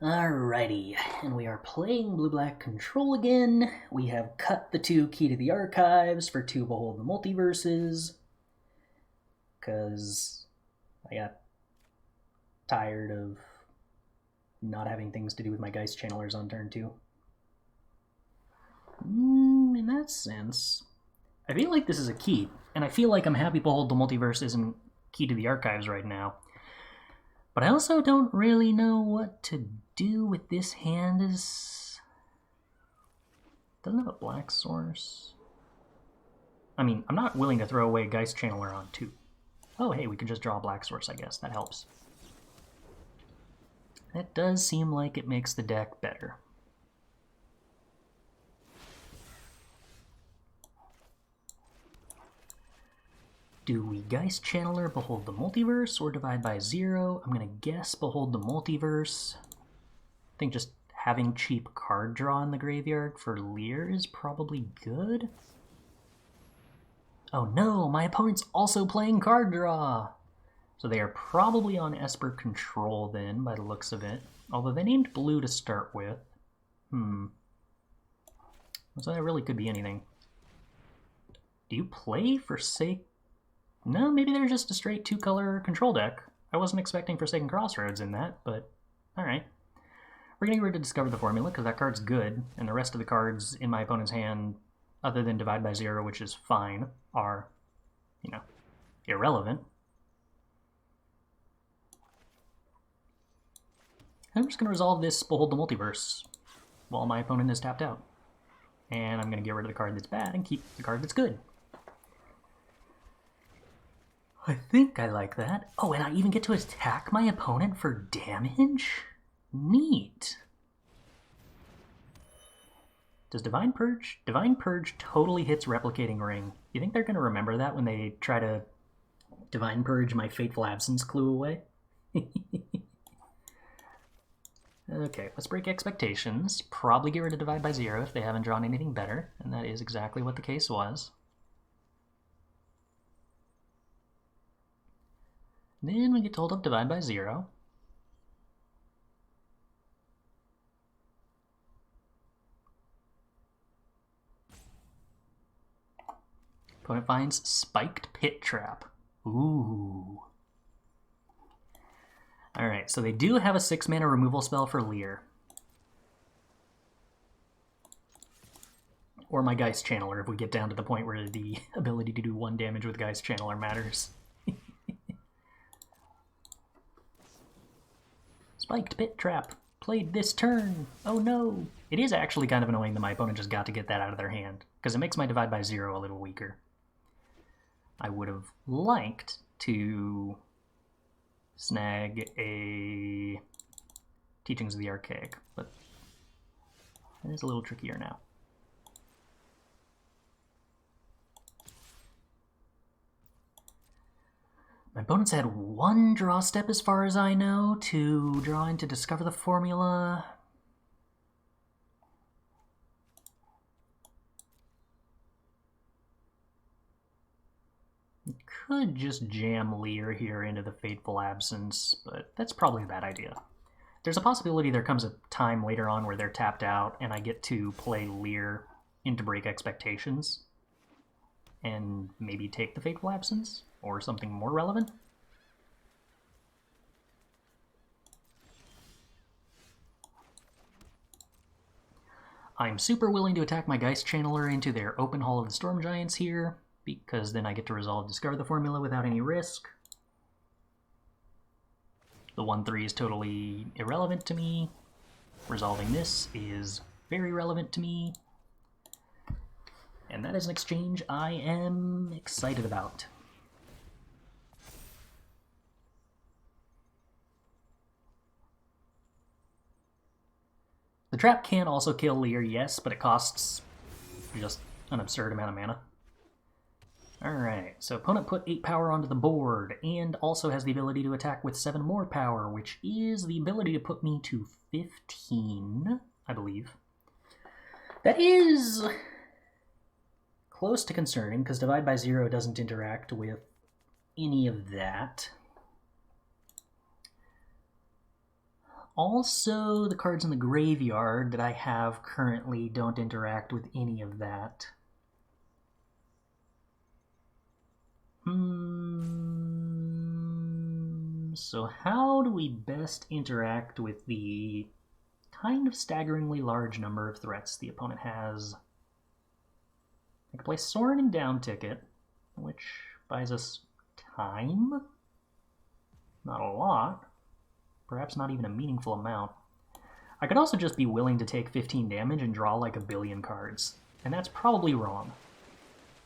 Alrighty, and we are playing Blue-Black Control again. We have cut the 2 Key to the Archives for 2 Behold the Multiverses, because I got tired of not having things to do with my Geistchannelers on turn 2. In that sense, I feel like this is a key, and I feel like I'm happy Behold the Multiverse isn't Key to the Archives right now. But I also don't really know what to do with this hand. Doesn't have a black source. I mean, I'm not willing to throw away Geistchanneler on 2. Oh, hey, we could just draw a black source, I guess. That helps. That does seem like it makes the deck better. Do we Geistchanneler Behold the Multiverse or divide by 0? I'm going to guess Behold the Multiverse. I think just having cheap card draw in the graveyard for Lier is probably good. Oh no, my opponent's also playing card draw! So they are probably on Esper Control then, by the looks of it. Although they named blue to start with. So that really could be anything. Do you play Forsake? No, maybe they're just a straight 2-color control deck. I wasn't expecting Forsaken Crossroads in that, but alright. We're going to get ready to discover the formula, because that card's good, and the rest of the cards in my opponent's hand, other than Divide by 0, which is fine, are, irrelevant. I'm just going to resolve this Behold the Multiverse while my opponent is tapped out. And I'm going to get rid of the card that's bad and keep the card that's good. I think I like that. Oh, and I even get to attack my opponent for damage? Neat. Does Divine Purge? Divine Purge totally hits Replicating Ring. You think they're going to remember that when they try to Divine Purge my Fateful Absence clue away? Okay, let's break expectations. Probably get rid of Divide by 0 if they haven't drawn anything better, and that is exactly what the case was. Then we get to hold up Divide by 0. Opponent finds Spiked Pit Trap. Ooh. Alright, so they do have a 6-mana removal spell for Lier. Or my Geistchanneler if we get down to the point where the ability to do 1 damage with Geistchanneler matters. Spiked Pit Trap. Played this turn. Oh no. It is actually kind of annoying that my opponent just got to get that out of their hand, because it makes my Divide by 0 a little weaker. I would have liked to snag a Teachings of the Archaic, but it is a little trickier now. My opponent's had 1 draw step as far as I know to draw in to discover the formula. You could just jam Lier here into the Fateful Absence, but that's probably a bad idea. There's a possibility there comes a time later on where they're tapped out and I get to play Lier into break expectations and maybe take the Fateful Absence or something more relevant. I'm super willing to attack my Geistchanneler into their open Hall of the Storm Giants here, because then I get to resolve Discover the Formula without any risk. The 1/3 is totally irrelevant to me. Resolving this is very relevant to me. And that is an exchange I am excited about. The trap can also kill Lier, yes, but it costs just an absurd amount of mana. Alright, so opponent put 8 power onto the board, and also has the ability to attack with 7 more power, which is the ability to put me to 15, I believe. That is close to concerning, because Divide by 0 doesn't interact with any of that. also the cards in the graveyard that I have currently don't interact with any of that. So how do we best interact with the kind of staggeringly large number of threats the opponent has? I can play Sorin and down ticket, which buys us time. Not a lot. Perhaps not even a meaningful amount. I could also just be willing to take 15 damage and draw like a billion cards, and that's probably wrong.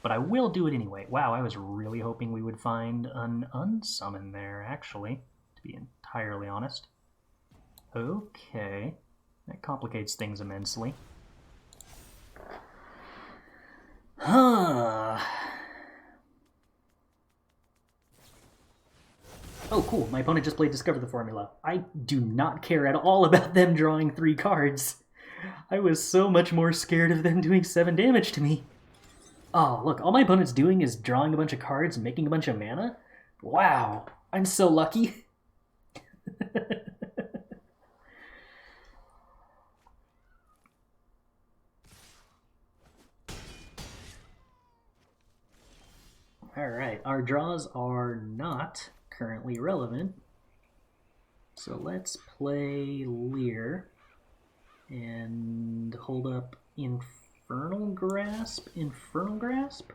But I will do it anyway. Wow, I was really hoping we would find an unsummon there, actually, to be entirely honest. Okay, that complicates things immensely. Huh. Oh, cool. My opponent just played Discover the Formula. I do not care at all about them drawing 3 cards. I was so much more scared of them doing 7 damage to me. Oh, look, all my opponent's doing is drawing a bunch of cards and making a bunch of mana? Wow, I'm so lucky. Alright, our draws are not currently relevant. So let's play Lier and hold up Infernal Grasp? Infernal Grasp?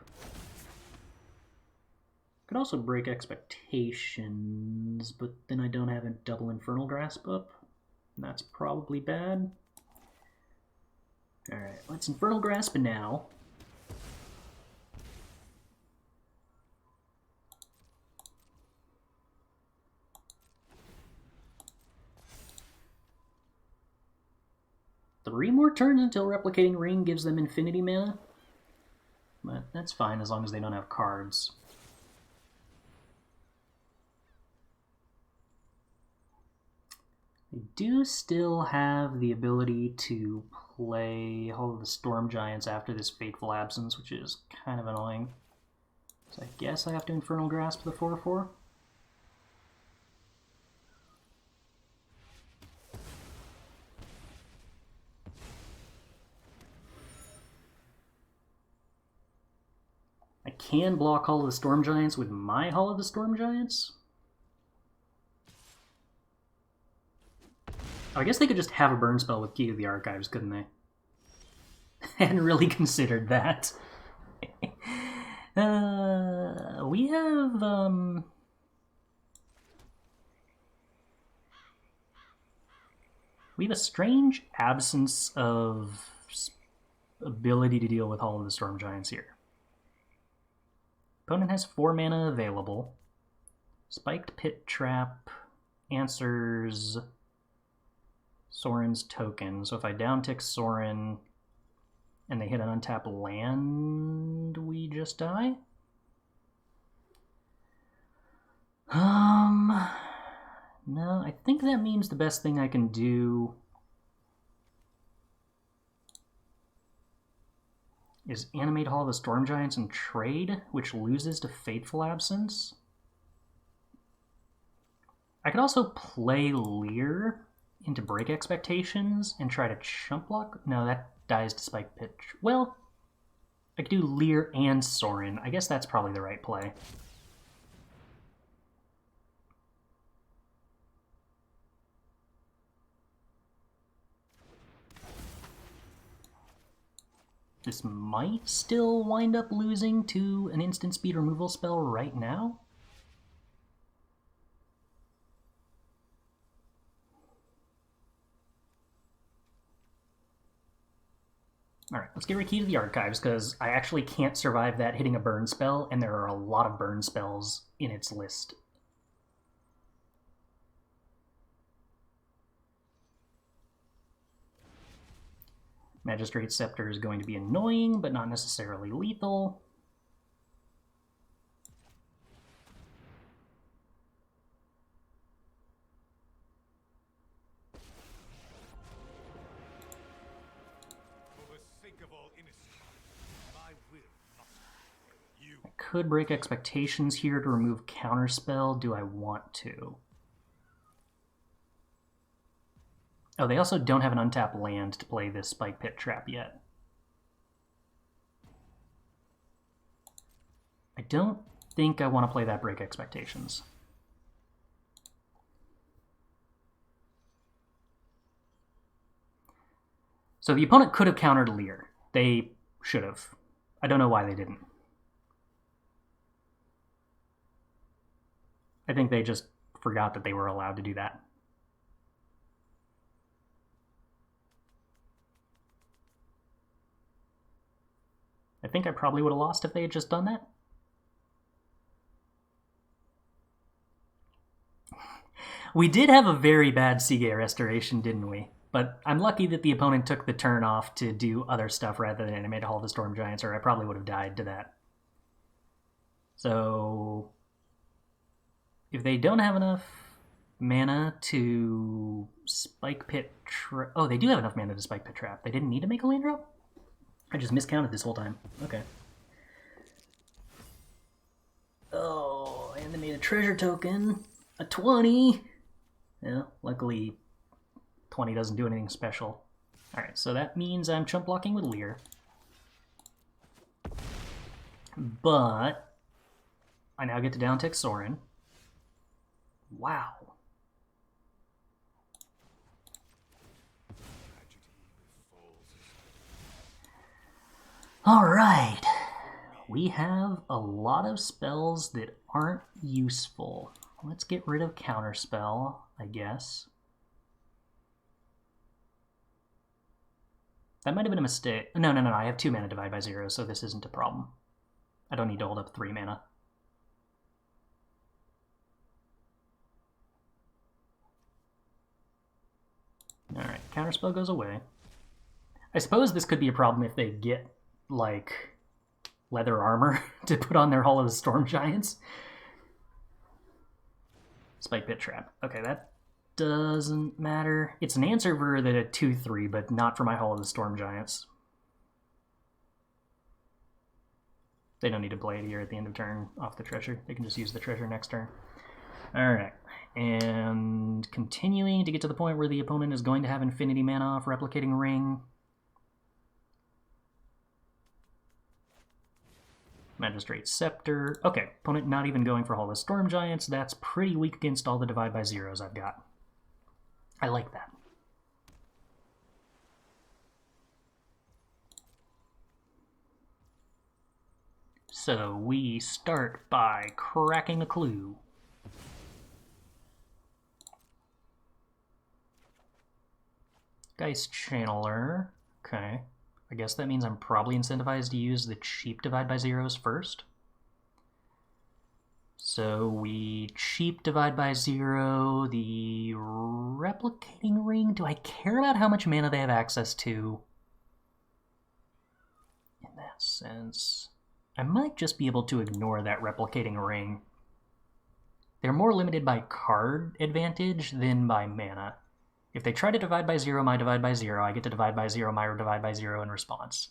Could also break expectations, but then I don't have a double Infernal Grasp up. And that's probably bad. Alright, let's Infernal Grasp now. Three more turns until Replicating Ring gives them infinity mana. But that's fine as long as they don't have cards. They do still have the ability to play Hall of the Storm Giants after this Fateful Absence, which is kind of annoying. So I guess I have to Infernal Grasp the 4/4. I can block Hall of the Storm Giants with my Hall of the Storm Giants. I guess they could just have a burn spell with Key to the Archives, couldn't they? I hadn't really considered that. We have a strange absence of ability to deal with Hall of the Storm Giants here. Opponent has 4 mana available. Spiked Pit Trap answers Sorin's token. So if I downtick Sorin and they hit an untapped land, we just die? No, I think that means the best thing I can do is animate Hall of the Storm Giants and trade, which loses to Fateful Absence. I could also play Lier into Break Expectations and try to chump block. No, that dies to Spike Pitch. Well, I could do Lier and Sorin. I guess that's probably the right play. This might still wind up losing to an instant speed removal spell right now. Alright, let's get rid of Key to the Archives, because I actually can't survive that hitting a burn spell, and there are a lot of burn spells in its list. Magistrate Scepter is going to be annoying, but not necessarily lethal. I could break Expectations here to remove Counterspell. Do I want to? Oh, they also don't have an untapped land to play this Spike Pit Trap yet. I don't think I want to play that Break Expectations. So the opponent could have countered Lier. They should have. I don't know why they didn't. I think they just forgot that they were allowed to do that. I think I probably would have lost if they had just done that. We did have a very bad Seagate Restoration, didn't we? But I'm lucky that the opponent took the turn off to do other stuff rather than animate Hall of the Storm Giants, or I probably would have died to that. So if they don't have enough mana to Spike Pit Trap... Oh, they do have enough mana to Spike Pit Trap. They didn't need to make a land drop? I just miscounted this whole time. Okay. Oh, and they made a treasure token. A 20. Yeah, luckily 20 doesn't do anything special. Alright, so that means I'm chump blocking with Lier. But I now get to downtick Sorin. Wow. Alright. We have a lot of spells that aren't useful. Let's get rid of Counterspell, I guess. That might have been a mistake. No, I have 2 mana Divide by 0, so this isn't a problem. I don't need to hold up 3 mana. Alright, Counterspell goes away. I suppose this could be a problem if they get, like, leather armor to put on their Hall of the Storm Giants. Spike Pit Trap. Okay, that doesn't matter. It's an answer for the 2-3, but not for my Hall of the Storm Giants. They don't need to play it here at the end of turn off the treasure. They can just use the treasure next turn. Alright, and continuing to get to the point where the opponent is going to have infinity mana off Replicating Ring. Magistrate Scepter. Okay, opponent not even going for Hall of the Storm Giants. That's pretty weak against all the Divide by Zeros I've got. I like that. So we start by cracking a clue. Geistchanneler. Okay. I guess that means I'm probably incentivized to use the cheap Divide by Zeros first. So we cheap Divide by 0, the Replicating Ring. Do I care about how much mana they have access to? In that sense, I might just be able to ignore that Replicating Ring. They're more limited by card advantage than by mana. If they try to Divide by 0 my Divide by 0, I get to Divide by 0 my Divide by 0 in response.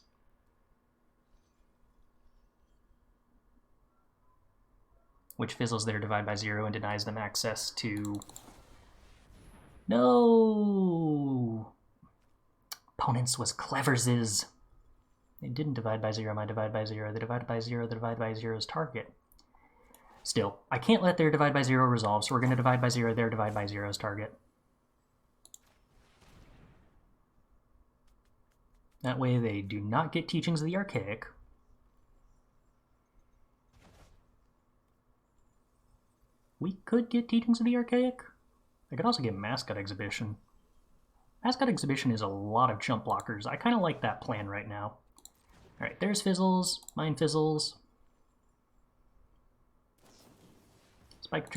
Which fizzles their Divide by 0 and denies them access to... No! Opponents was Cleverses. They didn't Divide by 0 my Divide by 0. They divided by 0 the Divide by 0's target. Still, I can't let their Divide by 0 resolve, so we're going to Divide by 0 their Divide by 0's target. That way they do not get Teachings of the Archaic. We could get Teachings of the Archaic. I could also get Mascot Exhibition. Mascot Exhibition is a lot of chump blockers. I kind of like that plan right now. Alright, there's Fizzles. Mine Fizzles. Spike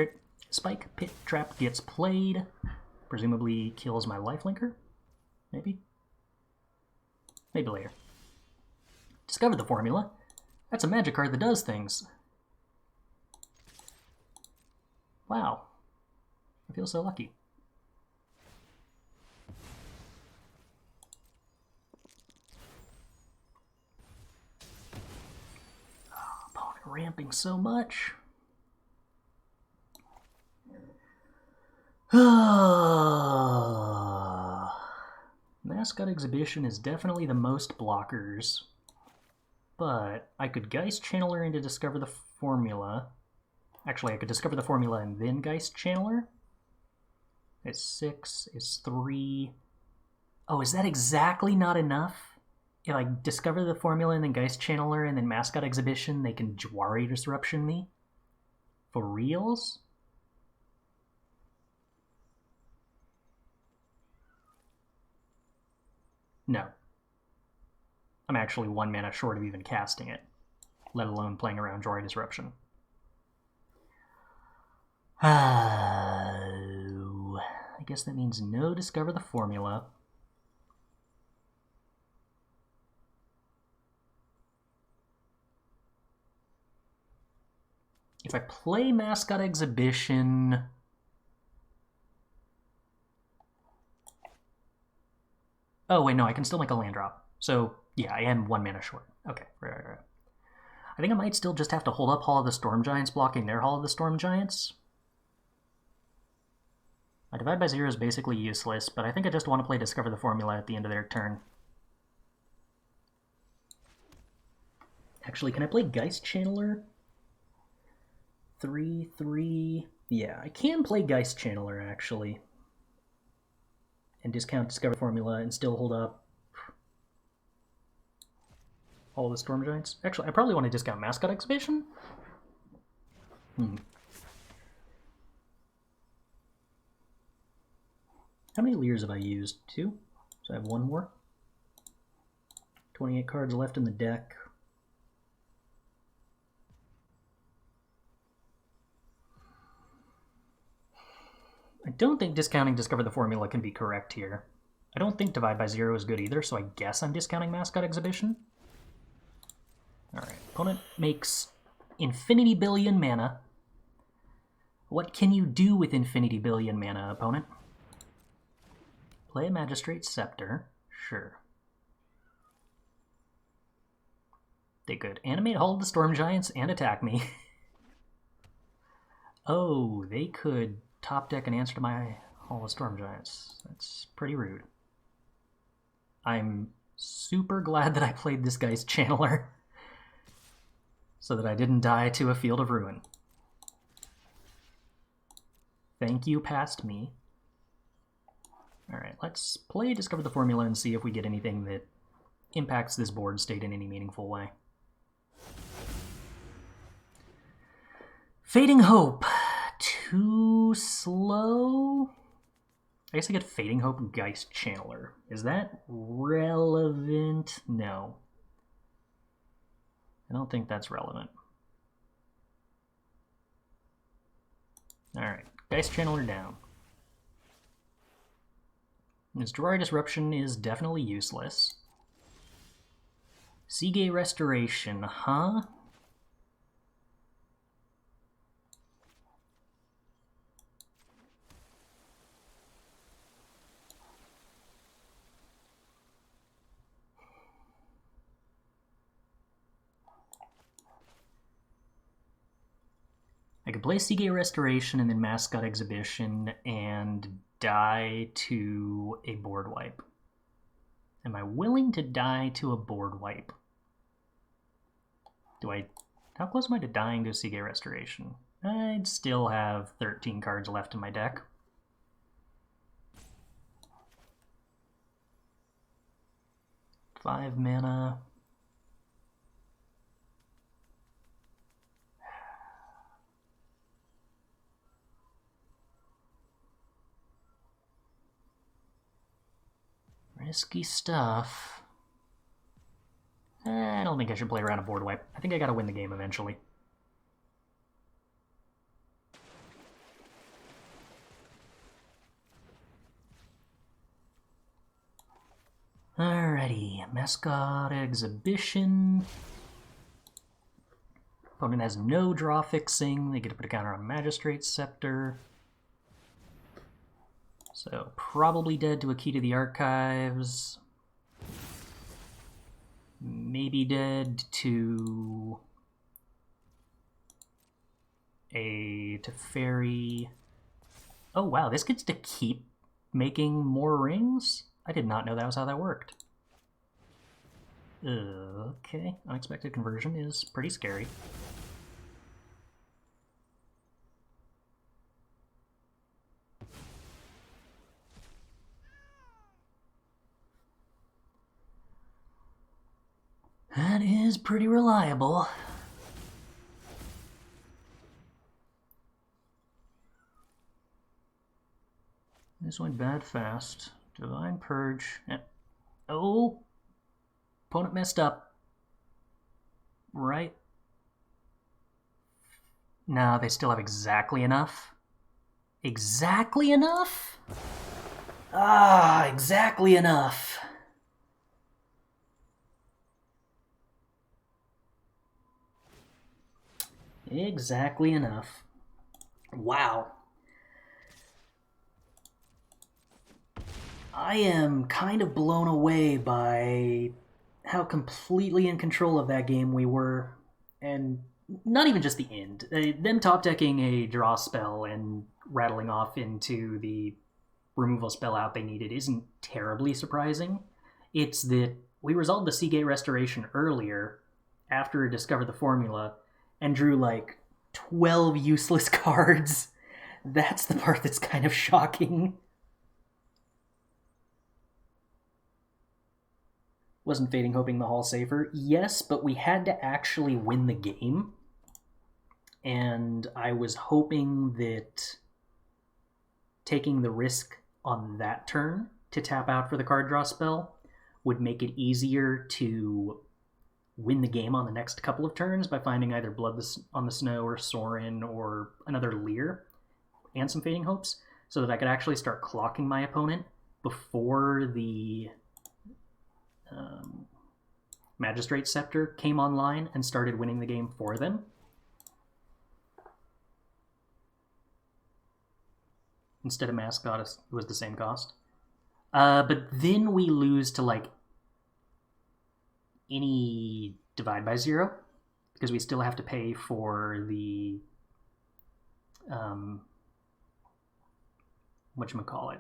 Pit Trap gets played. Presumably kills my lifelinker. Maybe? Maybe later. Discover the formula. That's a magic card that does things. Wow. I feel so lucky. Oh, opponent ramping so much. Mascot Exhibition is definitely the most blockers, but I could Geistchanneler into Discover the Formula. Actually, I could Discover the Formula and then Geistchanneler. It's 6, it's 3. Oh, is that exactly not enough? If I Discover the Formula and then Geistchanneler and then Mascot Exhibition, they can Jwari Disruption me? For reals? No. I'm actually 1 mana short of even casting it, let alone playing around Jwari Disruption. I guess that means no Discover the Formula. If I play Mascot Exhibition... Oh, wait, no, I can still make a land drop. So, yeah, I am 1 mana short. Okay, right. I think I might still just have to hold up Hall of the Storm Giants blocking their Hall of the Storm Giants. My Divide by Zero is basically useless, but I think I just want to play Discover the Formula at the end of their turn. Actually, can I play Geistchanneler? 3/3. Yeah, I can play Geistchanneler, actually. And discount Discover Formula and still hold up all the Storm Giants. Actually, I probably want to discount Mascot Exhibition. How many Liers have I used? 2? So I have 1 more. 28 cards left in the deck. I don't think discounting Discover the Formula can be correct here. I don't think Divide by Zero is good either, so I guess I'm discounting Mascot Exhibition. Alright, opponent makes Infinity Billion mana. What can you do with Infinity Billion mana, opponent? Play a Magistrate Scepter. Sure. They could animate Hall of the Storm Giants and attack me. Oh, they could top deck an answer to my Hall of Storm Giants. That's pretty rude. I'm super glad that I played this guy's Channeler so that I didn't die to a Field of Ruin. Thank you, past me. Alright, let's play Discover the Formula and see if we get anything that impacts this board state in any meaningful way. Fading Hope. Too slow? I guess I get Fading Hope and Geistchanneler. Is that relevant? No. I don't think that's relevant. Alright, Geistchanneler down. This Jwari Disruption is definitely useless. Seagate Restoration, huh? I could play Seagate Restoration and then Mascot Exhibition and die to a board wipe. Am I willing to die to a board wipe? How close am I to dying to Seagate Restoration? I'd still have 13 cards left in my deck. Five mana. Risky stuff. I don't think I should play around a board wipe. I think I gotta win the game eventually. Alrighty, Mascot Exhibition. Opponent has no draw fixing. They get to put a counter on Magistrate Scepter. So, probably dead to a Key to the Archives. Maybe dead to a Teferi. Oh wow, this gets to keep making more rings? I did not know that was how that worked. Okay, unexpected conversion is pretty scary. That is pretty reliable. This went bad fast. Divine Purge. Oh! Opponent messed up. Right? No, they still have exactly enough. Exactly enough? Ah, exactly enough. Exactly enough. Wow. I am kind of blown away by how completely in control of that game we were. And not even just the end. Them top decking a draw spell and rattling off into the removal spell out they needed isn't terribly surprising. It's that we resolved the Seagate Restoration earlier after it discovered the formula and drew like 12 useless cards. That's the part that's kind of shocking. Wasn't Fading hoping the Hall safer? Yes, but we had to actually win the game. And I was hoping that taking the risk on that turn to tap out for the card draw spell would make it easier to win the game on the next couple of turns by finding either Blood on the Snow or Sorin or another Lier and some Fading Hopes, so that I could actually start clocking my opponent before the Magistrate Scepter came online and started winning the game for them. Instead of Mascot, it was the same cost. But then we lose to like any Divide by Zero, because we still have to pay for the whatchamacallit,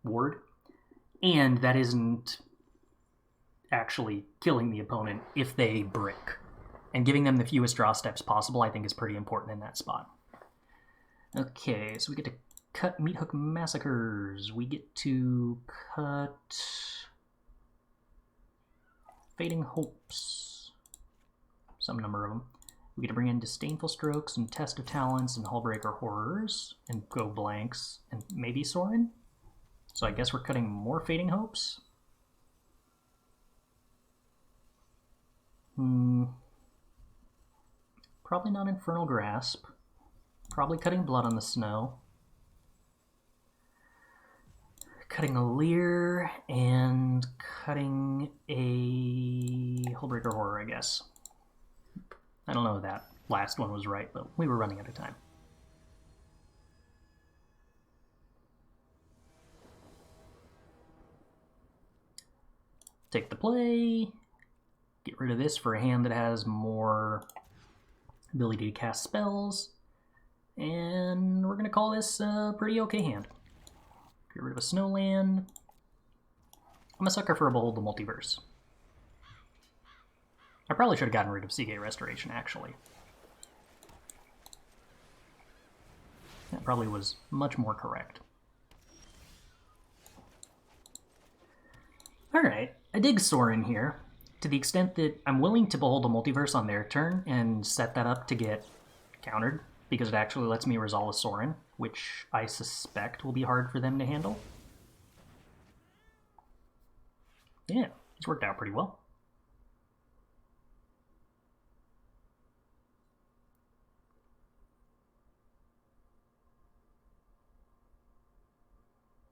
ward. And that isn't actually killing the opponent if they brick. And giving them the fewest draw steps possible, I think, is pretty important in that spot. Okay, so we get to cut Meathook Massacres. We get to cut Fading Hopes. Some number of them. We get to bring in Disdainful Strokes and Test of Talents and Hullbreaker Horrors and go blanks and maybe Sorin. So I guess we're cutting more Fading Hopes. Probably not Infernal Grasp. Probably cutting Blood on the Snow. Cutting a Lier and cutting a Hullbreaker Horror, I guess. I don't know if that last one was right, but we were running out of time. Take the play. Get rid of this for a hand that has more ability to cast spells. And we're going to call this a pretty okay hand. Get rid of a Snowland. I'm a sucker for a Behold the Multiverse. I probably should have gotten rid of Seagate Restoration, actually. That probably was much more correct. Alright, I dig Sorin here, to the extent that I'm willing to Behold the Multiverse on their turn and set that up to get countered, because it actually lets me resolve a Sorin, which I suspect will be hard for them to handle. Yeah, it's worked out pretty well.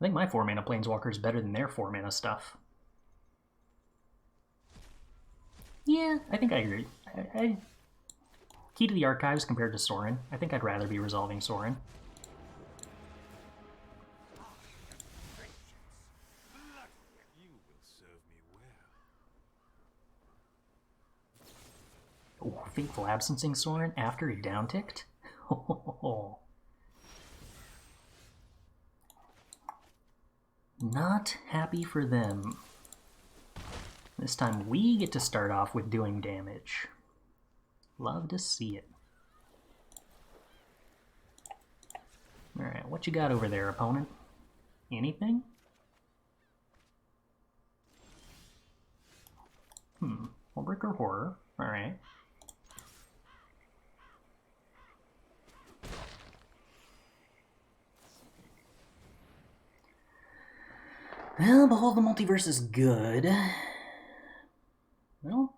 I think my 4-mana Planeswalker is better than their 4-mana stuff. Yeah, I think I agree. Key to the Archives compared to Sorin. I think I'd rather be resolving Sorin. Oh, Fateful Absencing Sorin after he downticked? Not happy for them. This time we get to start off with doing damage. Love to see it. Alright, what you got over there, opponent? Anything? Hullbreaker Horror. Alright. Well, Behold the Multiverse is good. Well,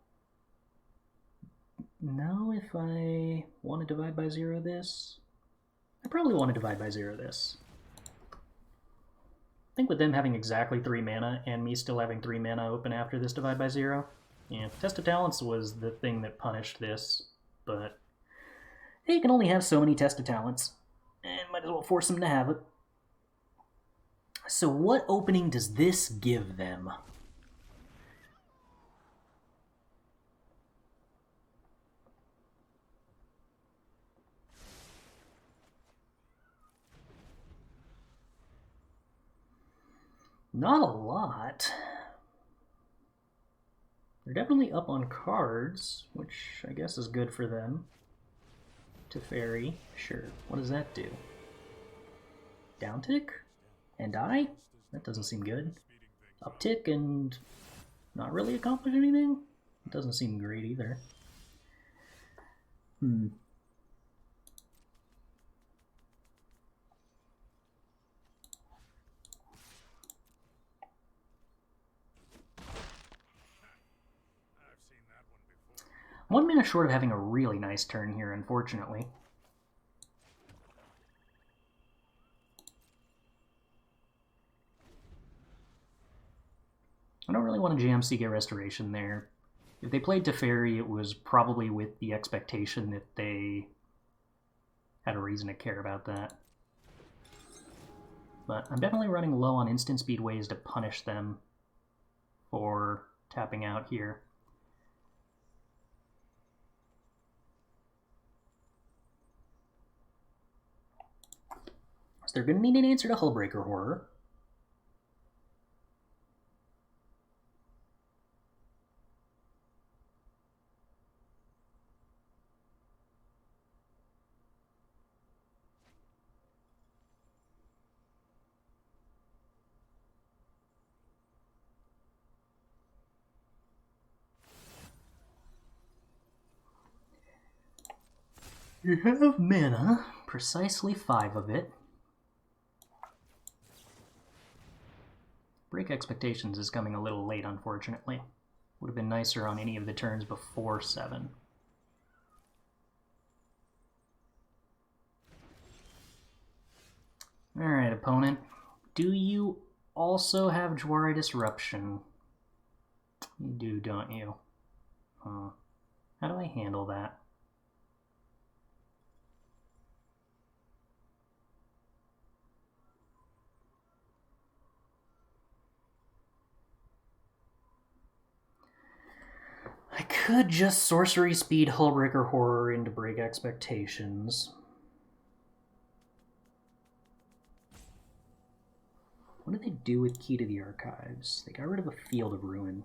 now if I want to divide by 0 this, I probably want to divide by 0 this. I think with them having exactly 3 mana and me still having 3 mana open after this divide by 0, yeah, Test of Talents was the thing that punished this, but they can only have so many Test of Talents, and might as well force them to have it. So what opening does this give them? Not a lot. They're definitely up on cards, which I guess is good for them. Teferi, sure. What does that do? Downtick? And die? That doesn't seem good. Uptick and not really accomplish anything? It doesn't seem great either. One mana short of having a really nice turn here, unfortunately. I don't really want to jam Seagate Restoration there. If they played Teferi, it was probably with the expectation that they had a reason to care about that. But I'm definitely running low on instant speed ways to punish them for tapping out here. So they're going to need an answer to Hullbreaker Horror. You have mana, precisely 5 of it. Break Expectations is coming a little late, unfortunately. Would have been nicer on any of the turns before 7. Alright, opponent. Do you also have Jwari Disruption? You do, don't you? How do I handle that? I could just sorcery speed Hullbreaker Horror into Break Expectations. What did they do with Key to the Archives? They got rid of a Field of Ruin.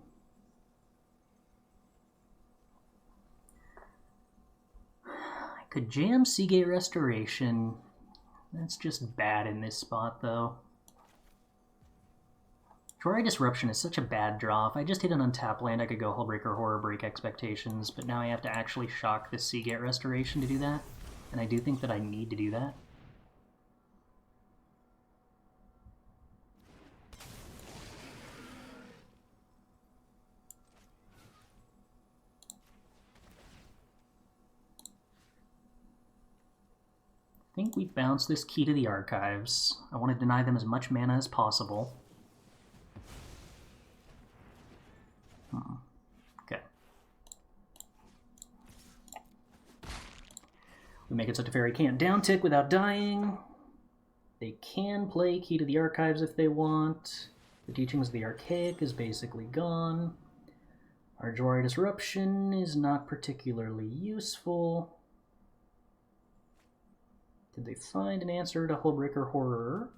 I could jam Seagate Restoration. That's just bad in this spot, though. Jwari Disruption is such a bad draw. If I just hit an untap land, I could go Hullbreaker Horror, Break Expectations, but now I have to actually shock this Seagate Restoration to do that, and I do think that I need to do that. I think we bounce this Key to the Archives. I want to deny them as much mana as possible. Okay. We make it so Teferi can't downtick without dying. They can play Key to the Archives if they want. The Teachings of the Archaic is basically gone. Our Jwari Disruption is not particularly useful. Did they find an answer to Hullbreaker Horror?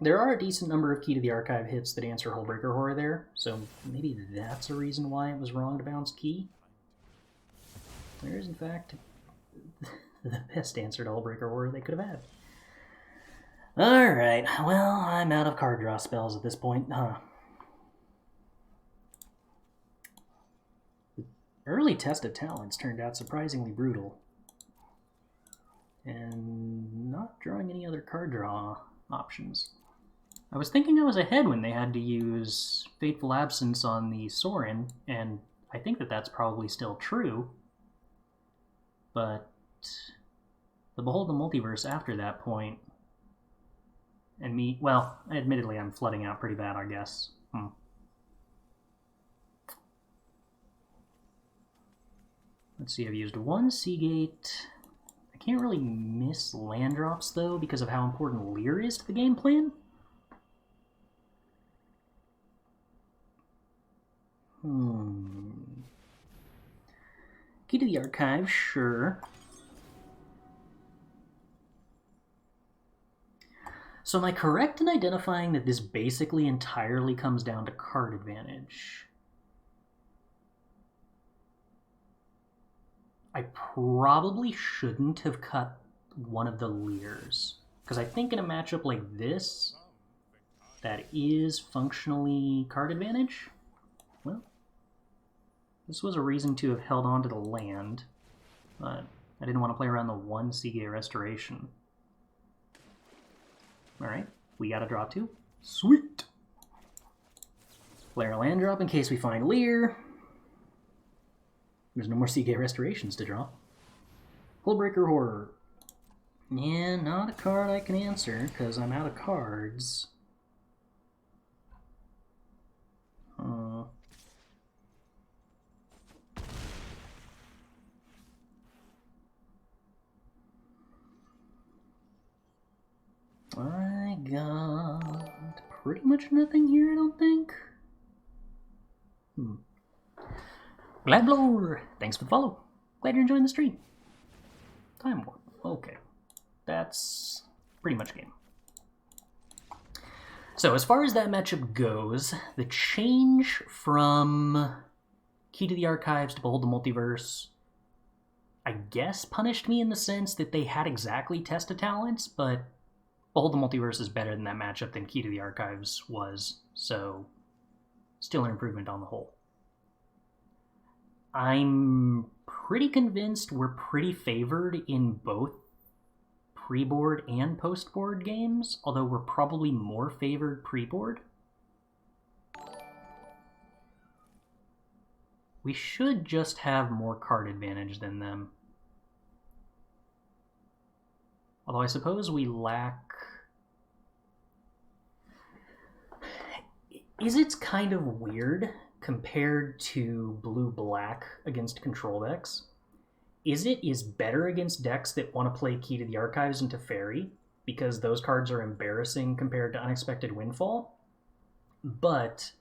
There are a decent number of Key to the Archive hits that answer Hullbreaker Horror there, so maybe that's a reason why it was wrong to bounce Key. There is, in fact, the best answer to Hullbreaker Horror they could have had. Alright, well, I'm out of card draw spells at this point, huh? The early test of talents turned out surprisingly brutal. And not drawing any other card draw options. I was thinking I was ahead when they had to use Fateful Absence on the Sorin, and I think that that's probably still true. But the Behold the Multiverse after that point, and me, well, admittedly I'm flooding out pretty bad, I guess. Let's see, I've used one Seagate. I can't really miss land drops, though, because of how important Lier is to the game plan. Key to the Archive, sure. So am I correct in identifying that this basically entirely comes down to card advantage? I probably shouldn't have cut one of the Liers, because I think in a matchup like this, that is functionally card advantage. Well, this was a reason to have held on to the land, but I didn't want to play around the one Seagate Restoration. Alright, we got a draw too. Sweet! Play our land drop in case we find Lier. There's no more Seagate Restorations to draw. Hullbreaker Horror. Yeah, not a card I can answer, because I'm out of cards. I got pretty much nothing here, I don't think. Gladblower, thanks for the follow. Glad you're enjoying the stream. Time Warp, okay. That's pretty much game. So as far as that matchup goes, the change from Key to the Archives to Behold the Multiverse, I guess punished me in the sense that they had exactly Test of Talents, but Behold the Multiverse is better than that matchup than Key to the Archives was, so still an improvement on the whole. I'm pretty convinced we're pretty favored in both pre-board and post-board games, although we're probably more favored pre-board. We should just have more card advantage than them. Although I suppose we lack... Is kind of weird compared to blue-black against control decks. It is better against decks that want to play Key to the Archives into Fairy, because those cards are embarrassing compared to Unexpected Windfall. But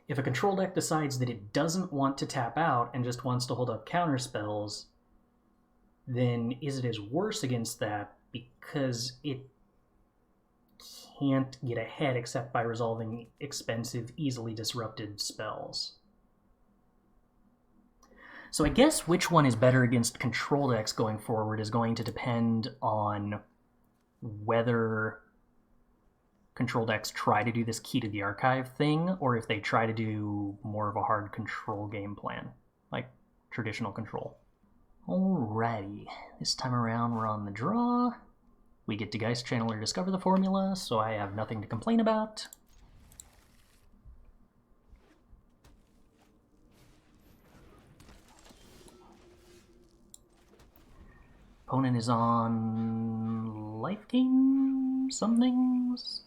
if a control deck decides that it doesn't want to tap out and just wants to hold up counter spells, then it is worse against that because it can't get ahead except by resolving expensive, easily disrupted spells. So I guess which one is better against control decks going forward is going to depend on whether control decks try to do this Key to the Archive thing, or if they try to do more of a hard control game plan, like traditional control. Alrighty, this time around we're on the draw. We get to Geistchanneler discover the formula, so I have nothing to complain about. Opponent is on life gain somethings.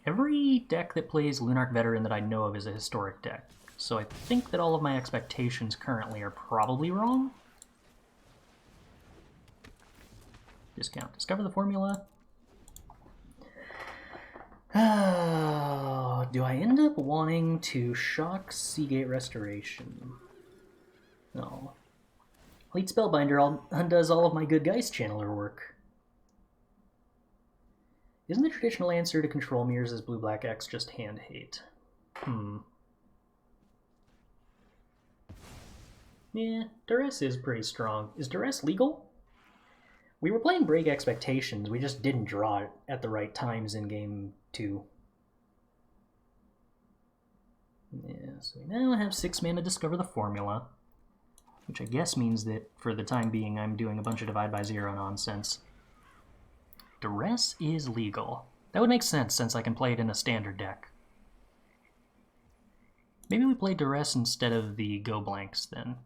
Every deck that plays Lunarch Veteran that I know of is a historic deck, so I think that all of my expectations currently are probably wrong. Discount. Discover the formula. Oh, do I end up wanting to shock Seagate Restoration? No. Elite Spellbinder undoes all of my good Geistchanneler work. Isn't the traditional answer to control mirrors as blue-black X just hand hate? Yeah, duress is pretty strong. Is duress legal? We were playing Break Expectations, we just didn't draw it at the right times in Game 2. Yeah, so we now have 6 mana to discover the formula, which I guess means that for the time being I'm doing a bunch of divide by zero nonsense. Duress is legal. That would make sense since I can play it in a standard deck. Maybe we play duress instead of the go blanks then.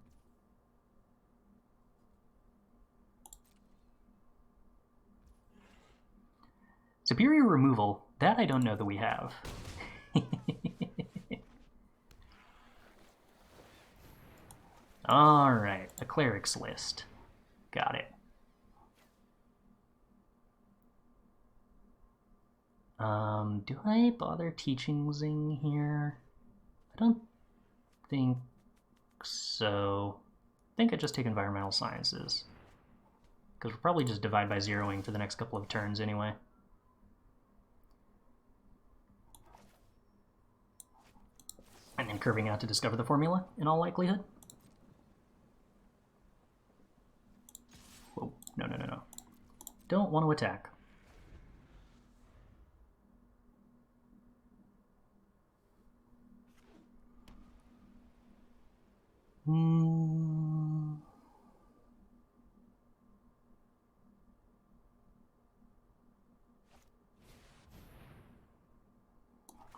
Superior removal, that I don't know that we have. Alright, a cleric's list. Got it. Do I bother teaching-zing here? I don't think so. I think I just take environmental sciences. Because we're probably just divide by zeroing for the next couple of turns anyway. And then curving out to discover the formula, in all likelihood. Whoa, no. Don't want to attack.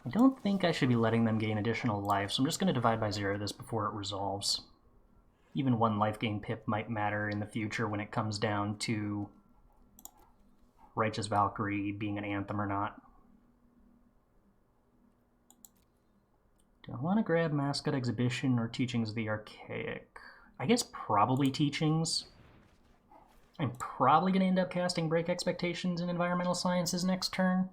I don't think I should be letting them gain additional life, so I'm just going to divide by zero this before it resolves. Even one life gain pip might matter in the future when it comes down to Righteous Valkyrie being an anthem or not. Do I want to grab Mascot Exhibition or Teachings of the Archaic? I guess probably Teachings. I'm probably going to end up casting Break Expectations in Environmental Sciences next turn.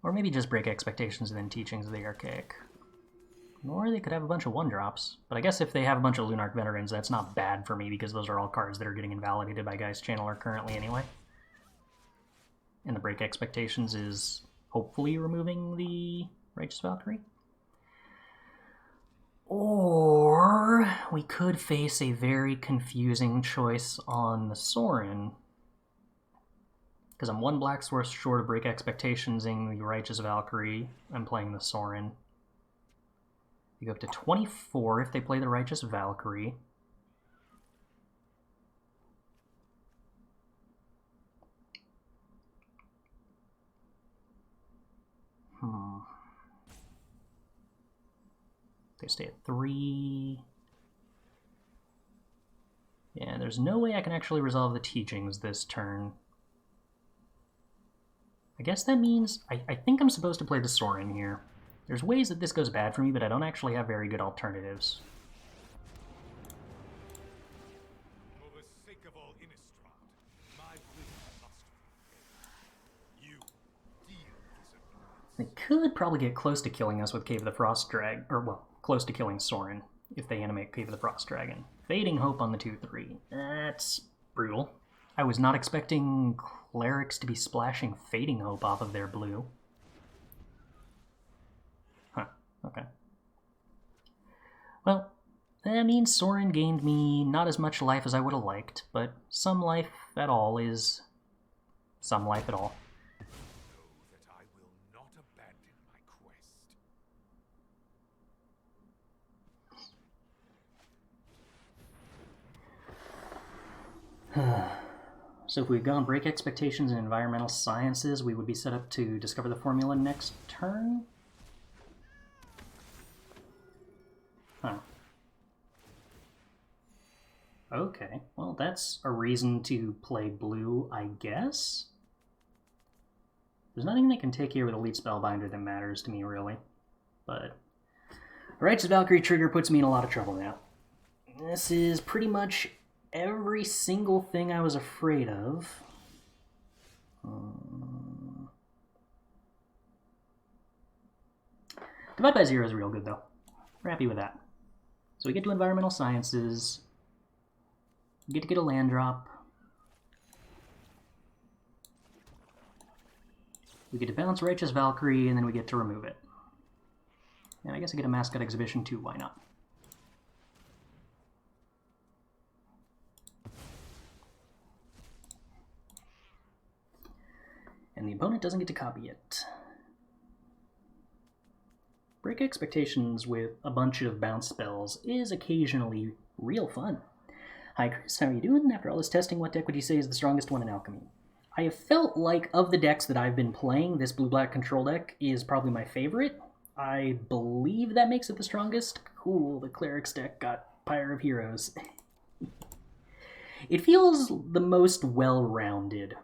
Or maybe just Break Expectations and then Teachings of the Archaic. Or they could have a bunch of 1-drops. But I guess if they have a bunch of Lunarch Veterans, that's not bad for me because those are all cards that are getting invalidated by Geistchanneler currently anyway. And the Break Expectations is hopefully removing the Righteous Valkyrie. Or we could face a very confusing choice on the Sorin. Because I'm 1 black source short of Break Expectations in the Righteous Valkyrie. I'm playing the Sorin. You go up to 24 if they play the Righteous Valkyrie. They stay at 3. Yeah, there's no way I can actually resolve the Teachings this turn. I guess that means I think I'm supposed to play the Sorin here. There's ways that this goes bad for me, but I don't actually have very good alternatives. For the sake of all Innistrad, my will must prevail. You deal this. They could probably get close to killing us with Cave of the Frost Dragon, or well, close to killing Sorin if they animate Cave of the Frost Dragon. Fading Hope on the 2/3. That's brutal. I was not expecting clerics to be splashing Fading Hope off of their blue. Huh, okay. Well, that means Sorin gained me not as much life as I would have liked, but some life at all is some life at all. Know that I will not abandon my quest. So if we'd gone Break Expectations in Environmental Sciences, we would be set up to discover the formula next turn? Huh. Okay, well that's a reason to play blue, I guess? There's nothing they can take here with Elite Spellbinder that matters to me, really. But Righteous Valkyrie trigger puts me in a lot of trouble now. This is pretty much every single thing I was afraid of. Divide by zero is real good, though. We're happy with that. So we get to Environmental Sciences. We get to get a land drop. We get to bounce Righteous Valkyrie, and then we get to remove it. And I guess I get a Mascot Exhibition too, why not? And the opponent doesn't get to copy it. Break expectations with a bunch of bounce spells is occasionally real fun. Hi Chris, how are you doing? After all this testing, what deck would you say is the strongest one in Alchemy? I have felt like, of the decks that I've been playing, this blue-black control deck is probably my favorite. I believe that makes it the strongest. Cool, the Clerics deck got Pyre of Heroes. It feels the most well-rounded,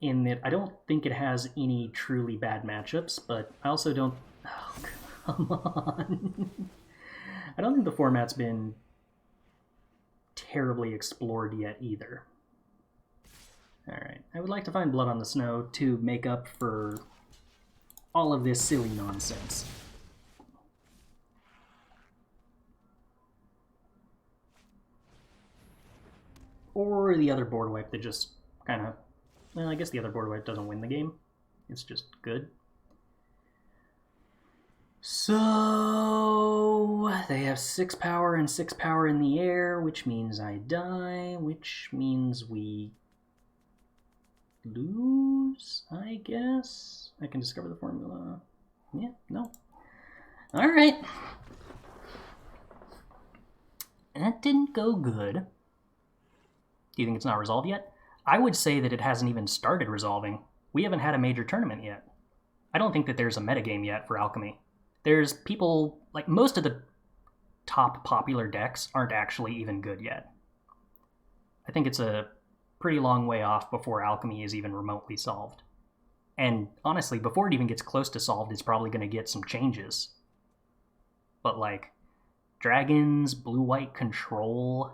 in that I don't think it has any truly bad matchups, but I also don't... Oh, come on. I don't think the format's been terribly explored yet either. Alright, I would like to find Blood on the Snow to make up for all of this silly nonsense. Or the other board wipe that just kind of... Well, I guess the other board wipe doesn't win the game. It's just good. So they have 6 power and 6 power in the air, which means I die, which means we lose, I guess. I can discover the formula. Yeah, no. Alright. That didn't go good. Do you think it's not resolved yet? I would say that it hasn't even started resolving. We haven't had a major tournament yet. I don't think that there's a metagame yet for Alchemy. There's people, like, most of the top popular decks aren't actually even good yet. I think it's a pretty long way off before Alchemy is even remotely solved. And honestly, before it even gets close to solved, it's probably going to get some changes. But like, dragons, blue-white control,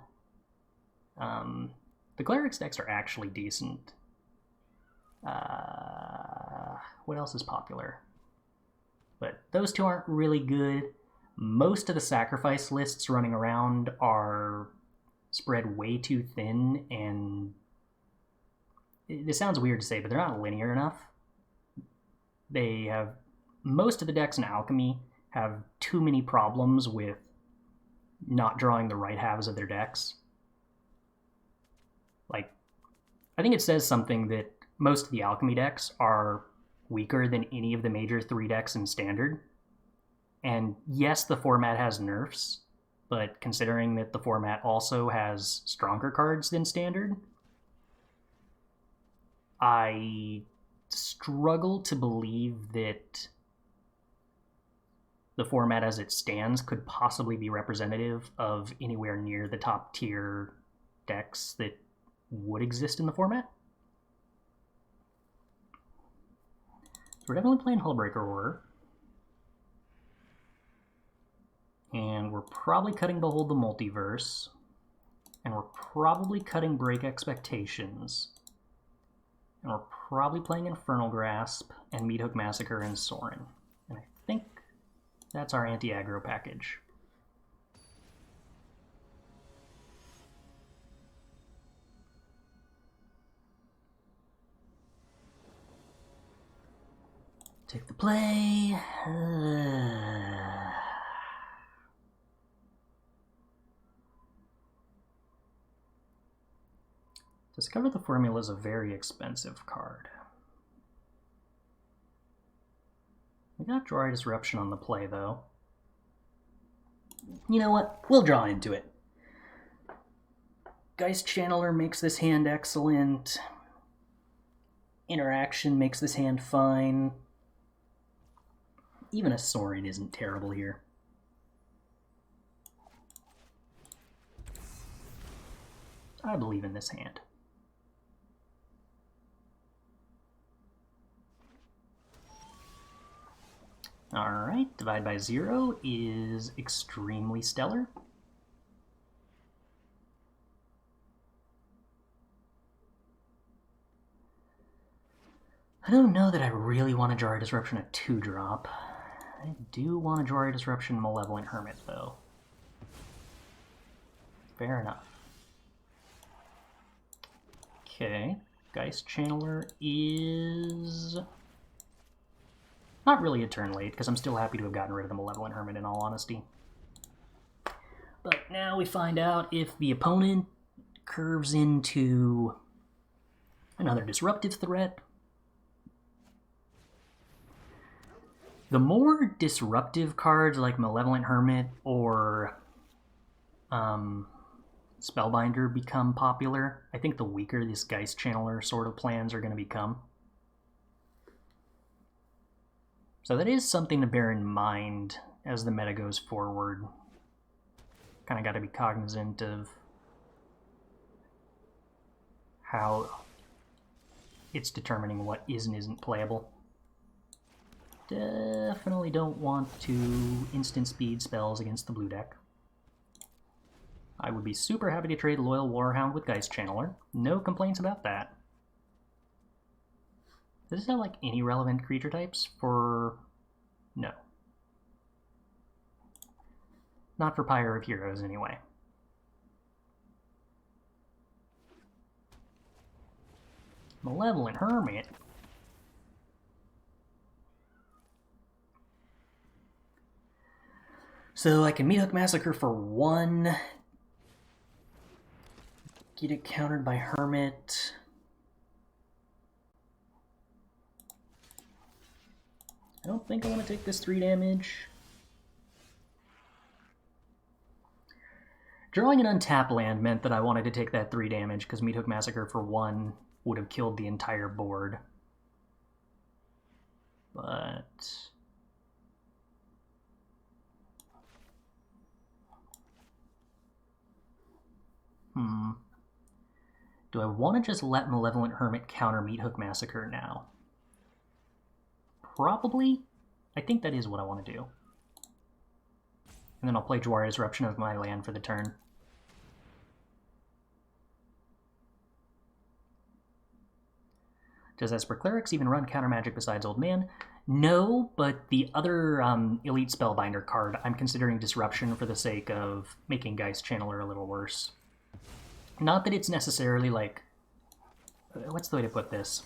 the Clerics decks are actually decent. What else is popular? But those two aren't really good. Most of the sacrifice lists running around are spread way too thin, and this sounds weird to say, but they're not linear enough. They have... Most of the decks in Alchemy have too many problems with not drawing the right halves of their decks. Like, I think it says something that most of the Alchemy decks are weaker than any of the major 3 decks in Standard. And yes, the format has nerfs, but considering that the format also has stronger cards than Standard, I struggle to believe that the format as it stands could possibly be representative of anywhere near the top tier decks that would exist in the format. We're definitely playing Hullbreaker Horror. And we're probably cutting Behold the Multiverse. And we're probably cutting Break Expectations. And we're probably playing Infernal Grasp and Meathook Massacre and Sorin. And I think that's our anti-aggro package. Take the play. Discover the Formula is a very expensive card. We got Jwari Disruption on the play, though. You know what? We'll draw into it. Geistchanneler makes this hand excellent. Interaction makes this hand fine. Even a Sorin isn't terrible here. I believe in this hand. Alright, divide by 0 is extremely stellar. I don't know that I really want to Jwari Disruption a 2-drop. I do want to Jwari Disruption Malevolent Hermit, though. Fair enough. Okay, Geistchanneler is Not really a turn late, because I'm still happy to have gotten rid of the Malevolent Hermit in all honesty. But now we find out if the opponent curves into another disruptive threat. The more disruptive cards like Malevolent Hermit or Spellbinder become popular, I think the weaker this Geistchanneler sort of plans are going to become. So that is something to bear in mind as the meta goes forward. Kind of got to be cognizant of how it's determining what is and isn't playable. Definitely don't want to instant speed spells against the blue deck. I would be super happy to trade Loyal Warhound with Geistchanneler. No complaints about that. Does this have like any relevant creature types for... No. Not for Pyre of Heroes anyway. Malevolent Hermit. So I can Meathook Massacre for 1. Get it countered by Hermit. I don't think I want to take this 3 damage. Drawing an untap land meant that I wanted to take that 3 damage because Meathook Massacre for 1 would have killed the entire board. But... Do I want to just let Malevolent Hermit counter Meathook Massacre now? Probably. I think that is what I want to do. And then I'll play Jwari Disruption as my land for the turn. Does Esper Clerics even run counter magic besides Old Man? No, but the other Elite Spellbinder card, I'm considering Disruption for the sake of making Geistchanneler a little worse. Not that it's necessarily like... What's the way to put this?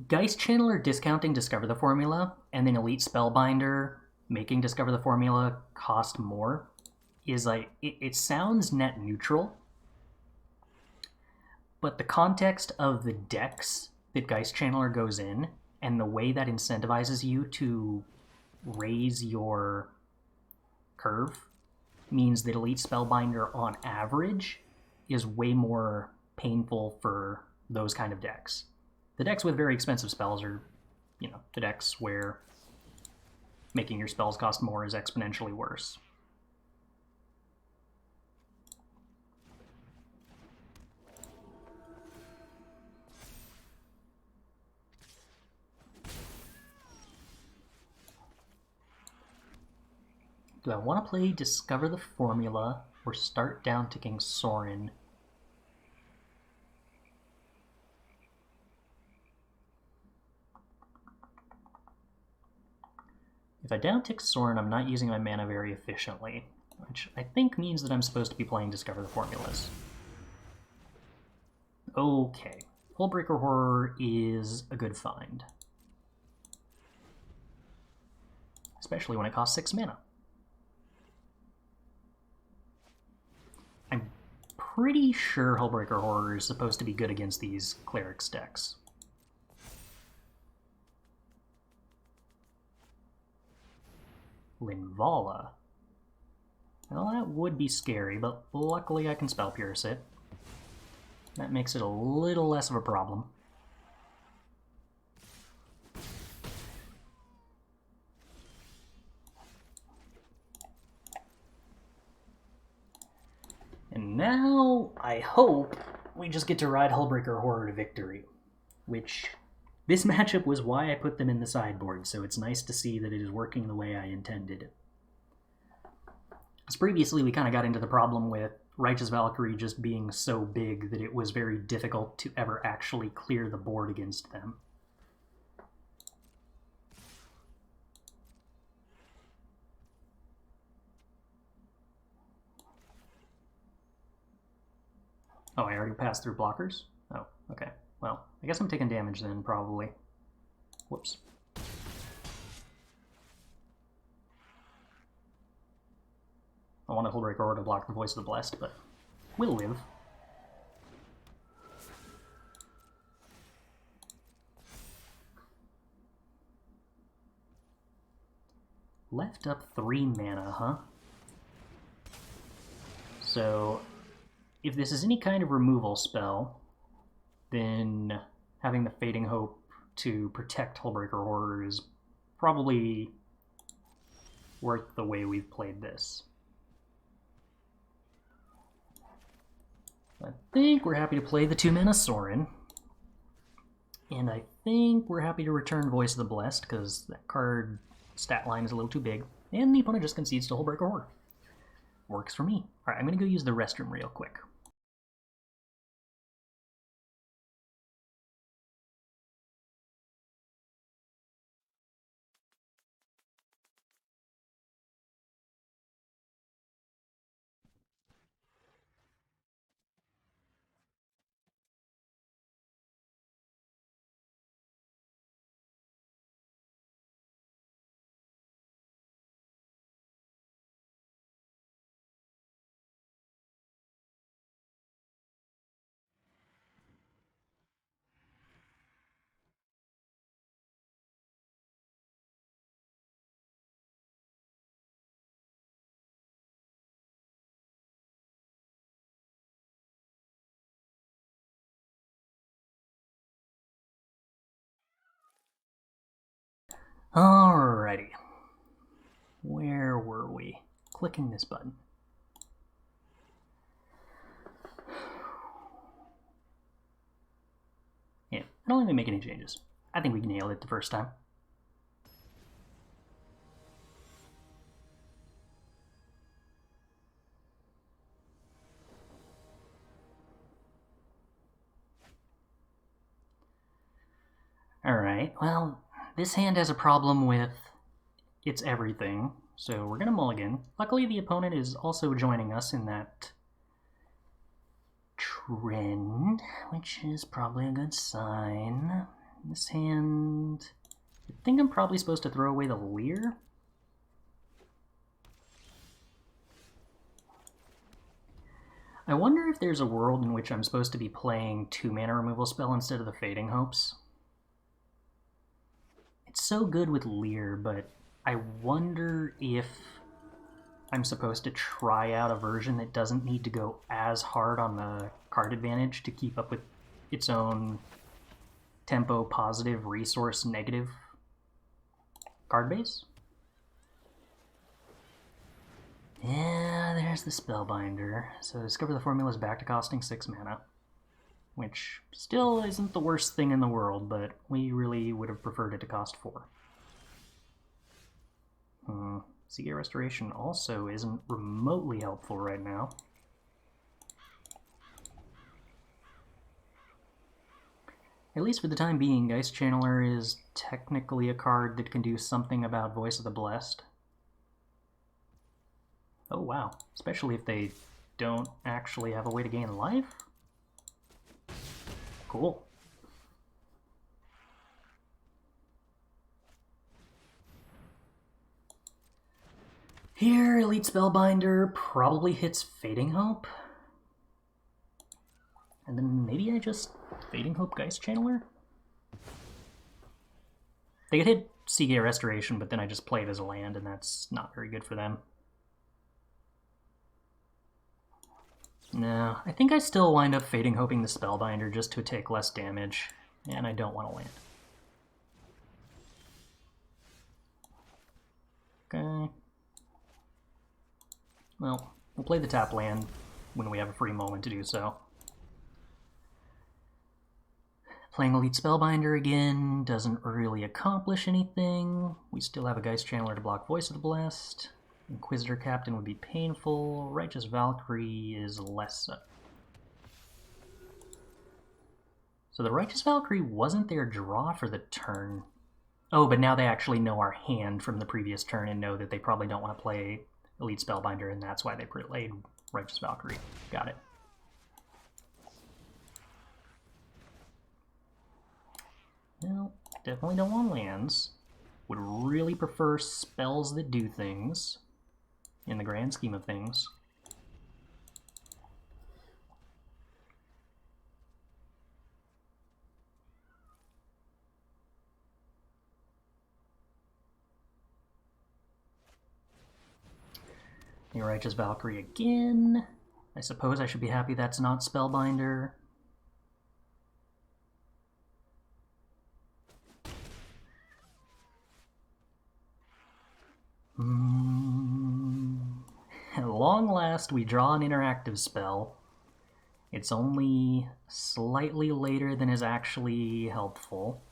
Geistchanneler discounting Discover the Formula, and then Elite Spellbinder making Discover the Formula cost more, is like... It sounds net neutral, but the context of the decks that Geistchanneler goes in, and the way that incentivizes you to raise your curve, means that Elite Spellbinder, on average, is way more painful for those kind of decks. The decks with very expensive spells are, you know, the decks where making your spells cost more is exponentially worse. Do I want to play Discover the Formula or start down ticking Sorin? If I down tick Sorin, I'm not using my mana very efficiently, which I think means that I'm supposed to be playing Discover the Formulas. Okay, Hullbreaker Horror is a good find. Especially when it costs 6 mana. I'm pretty sure Hullbreaker Horror is supposed to be good against these Clerics decks. Linvala. Well, that would be scary, but luckily I can Spell Pierce it. That makes it a little less of a problem. And now, I hope, we just get to ride Hullbreaker Horror to victory. Which, this matchup was why I put them in the sideboard, so it's nice to see that it is working the way I intended. Because previously we kind of got into the problem with Righteous Valkyrie just being so big that it was very difficult to ever actually clear the board against them. Oh, I already passed through blockers? Oh, okay. Well, I guess I'm taking damage then, probably. Whoops. I wanted Hullbreaker Horror to block the Voice of the Blessed, but we'll live. Left up 3 mana, huh? So, if this is any kind of removal spell, then having the Fading Hope to protect Hullbreaker Horror is probably worth the way we've played this. I think we're happy to play the 2 mana Sorin. And I think we're happy to return Voice of the Blessed, because that card stat line is a little too big. And the opponent just concedes to Hullbreaker Horror. Works for me. Alright, I'm going to go use the restroom real quick. Alrighty. Where were we? Clicking this button. Yeah, I don't even make any changes. I think we nailed it the first time. Alright, well, this hand has a problem with it's everything, so we're gonna mulligan. Luckily, the opponent is also joining us in that trend, which is probably a good sign. This hand... I think I'm probably supposed to throw away the Lier. I wonder if there's a world in which I'm supposed to be playing 2 mana removal spell instead of the Fading Hopes. It's so good with Lier, but I wonder if I'm supposed to try out a version that doesn't need to go as hard on the card advantage to keep up with its own tempo positive, resource negative card base. Yeah, there's the Spellbinder. So discover the formula is back to costing 6 mana. Which still isn't the worst thing in the world, but we really would have preferred it to cost 4. Seagate Restoration also isn't remotely helpful right now. At least for the time being, Geistchanneler is technically a card that can do something about Voice of the Blessed. Oh wow, especially if they don't actually have a way to gain life? Cool. Here, Elite Spellbinder probably hits Fading Hope. And then maybe I just Fading Hope Geistchanneler? They could hit Seagate Restoration, but then I just play it as a land, and that's not very good for them. No, I think I still wind up Fading Hoping the Spellbinder just to take less damage, and I don't want to land. Okay. Well, we'll play the tap land when we have a free moment to do so. Playing Elite Spellbinder again doesn't really accomplish anything. We still have a Geistchanneler to block Voice of the Blessed. Inquisitor Captain would be painful. Righteous Valkyrie is less so. So the Righteous Valkyrie wasn't their draw for the turn. Oh, but now they actually know our hand from the previous turn and know that they probably don't want to play Elite Spellbinder, and that's why they played Righteous Valkyrie. Got it. No, definitely don't want lands. Would really prefer spells that do things, in the grand scheme of things. The Righteous Valkyrie again. I suppose I should be happy that's not Spellbinder. At long last, we draw an interactive spell. It's only slightly later than is actually helpful.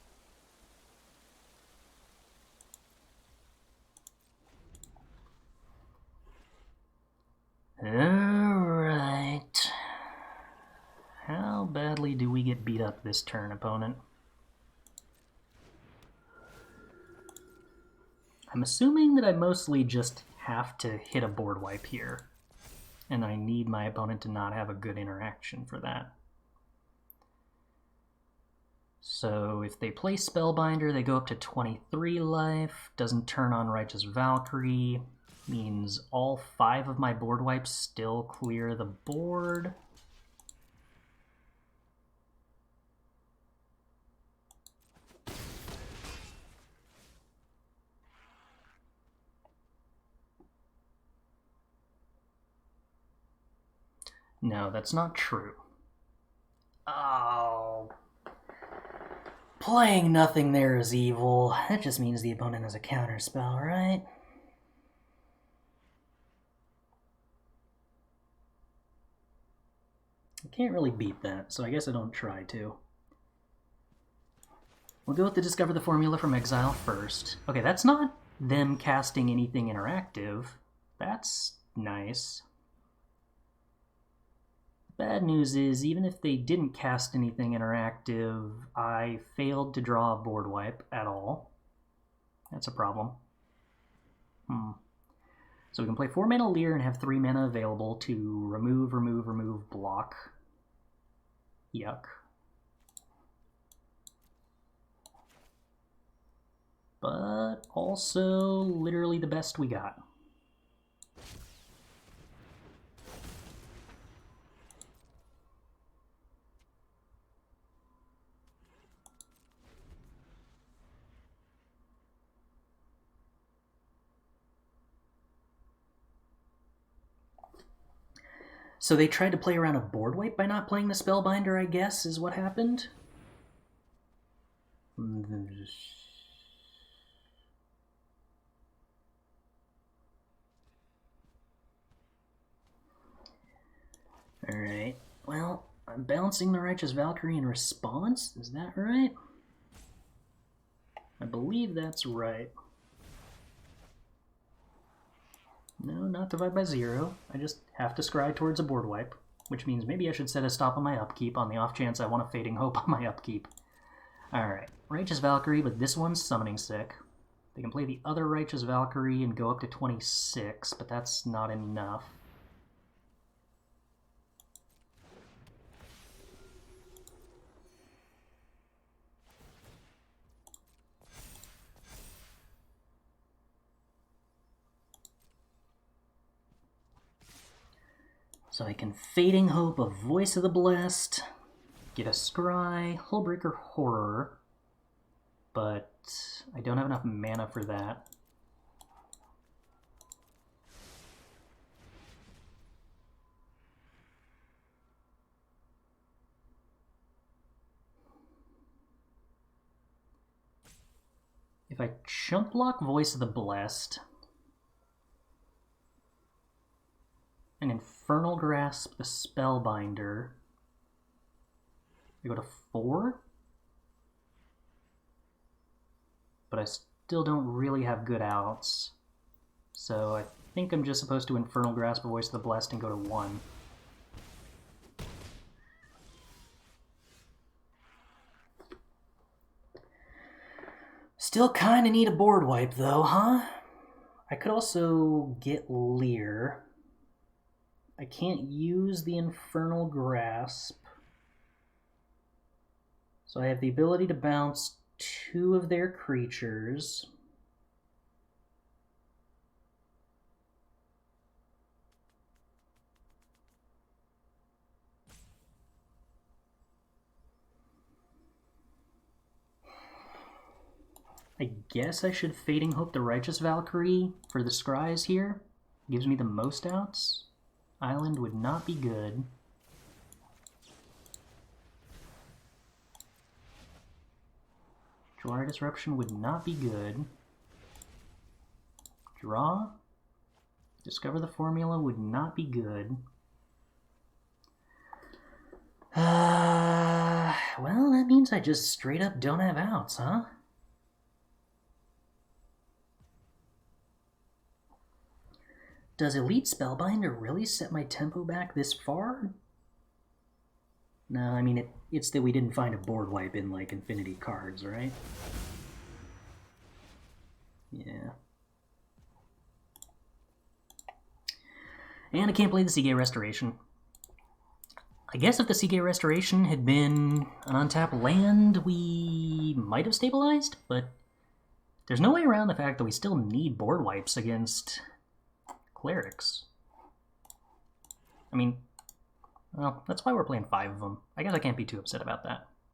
Alright. How badly do we get beat up this turn, opponent? I'm assuming that I mostly just have to hit a board wipe here, and I need my opponent to not have a good interaction for that. So if they play Spellbinder, they go up to 23 life, doesn't turn on Righteous Valkyrie, means all 5 of my board wipes still clear the board. No, that's not true. Oh. Playing nothing there is evil. That just means the opponent has a counterspell, right? I can't really beat that, so I guess I don't try to. We'll go with the Discover the Formula from Exile first. Okay, that's not them casting anything interactive. That's nice. Bad news is, even if they didn't cast anything interactive, I failed to draw a board wipe at all. That's a problem. So we can play 4 mana Lier and have 3 mana available to remove, block. Yuck. But also literally the best we got. So they tried to play around a board wipe by not playing the Spellbinder, I guess, is what happened. Alright, well, I'm bouncing the Righteous Valkyrie in response, is that right? I believe that's right. No, not divide by 0. I just have to scry towards a board wipe, which means maybe I should set a stop on my upkeep on the off chance I want a Fading Hope on my upkeep. Alright, Righteous Valkyrie, but this one's summoning sick. They can play the other Righteous Valkyrie and go up to 26, but that's not enough. So I can Fading Hope a Voice of the Blessed, get a Scry, Hullbreaker Horror, but I don't have enough mana for that. If I chump block Voice of the Blessed, and Infernal Grasp the Spellbinder, I go to 4? But I still don't really have good outs. So I think I'm just supposed to Infernal Grasp a Voice of the Blessed and go to 1. Still kinda need a board wipe though, huh? I could also get Lier. I can't use the Infernal Grasp. So I have the ability to bounce 2 of their creatures. I guess I should Fading Hope the Righteous Valkyrie for the scries here. Gives me the most outs. Island would not be good. Jwari Disruption would not be good. Draw. Discover the Formula would not be good. Well, that means I just straight up don't have outs, huh? Does Elite Spellbinder really set my tempo back this far? No, I mean, it's that we didn't find a board wipe in, like, Infinity Cards, right? Yeah. And I can't play the Seagate Restoration. I guess if the Seagate Restoration had been an untapped land, we might have stabilized, but there's no way around the fact that we still need board wipes against Clerics. I mean, well, that's why we're playing 5 of them. I guess I can't be too upset about that.